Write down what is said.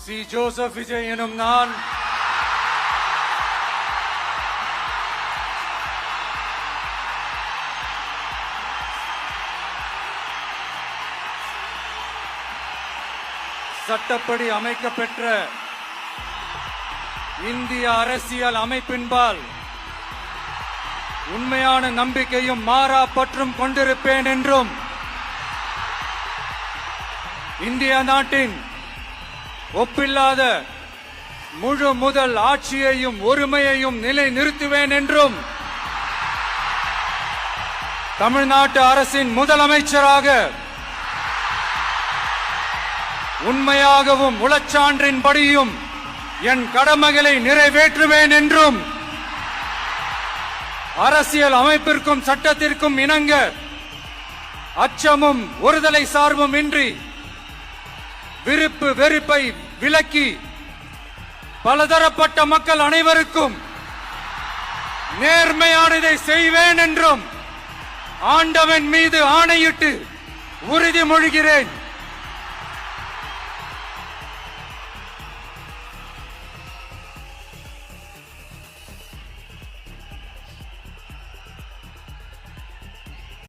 C Joseph Vijay எனும் நான் சட்டப்படி அமைக்கப்பெற்ற இந்திய அரசியல் அமைப்பின்பால் உண்மையான நம்பிக்கையும் மாறா பற்றும் கொண்டிருப்பேன் என்றும் இந்திய நாட்டின் ஒப்பில்லாத முழு முதல் ஆட்சியையும் ஒருமையையும் நிலைநிறுத்துவேன் என்றும் தமிழ்நாட்டு அரசின் முதலமைச்சராக உண்மையாகவும் உளச்சான்றின்படியும் என் கடமைகளை நிறைவேற்றுவேன் என்றும் அரசியல் அமைப்பிற்கும் சட்டத்திற்கும் இணங்க அச்சமும் ஒருதலை சார்பும் இன்றி விருப்பு வெறுப்பை விலக்கி பலதரப்பட்ட மக்கள் அனைவருக்கும் நேர்மையானதை செய்வேன் என்றும் ஆண்டவன் மீது ஆணையிட்டு உறுதிமொழிகிறேன்.